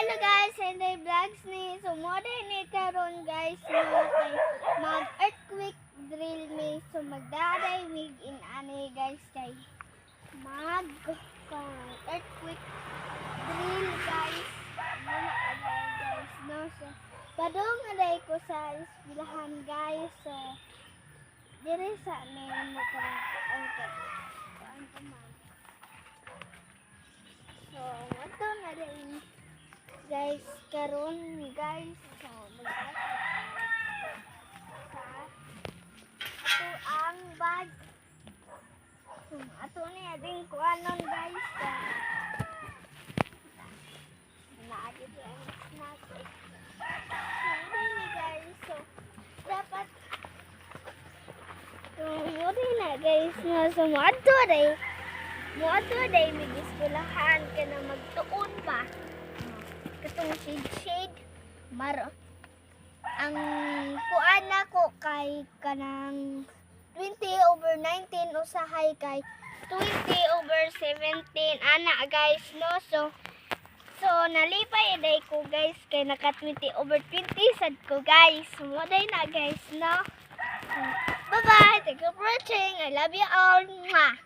Hello guys, hindi vlogs ni sumode ni karon guys no kay mag earthquake drill ni so magdaday mig in ani guys kay mag earthquake drill guys. Muna guys no so padong aday ko sa eskwelahan guys so dire sa main mo ko okay. So ato na rin guys karon guys so sa ato ang bag so ato ni ading kuanon guys so naagid ang snack so ni guys so dapat so yun na guys na so moadto day mig eskwelahan ka na magtuon ba katong shade maro ang kuan nako kay kanang 20/19 usahay kay 20/17 ana guys no so nalipay day ko guys kay naka 20/20 sad ko guys mo day na guys no bye bye, thank you for watching, I love you all. Mwah.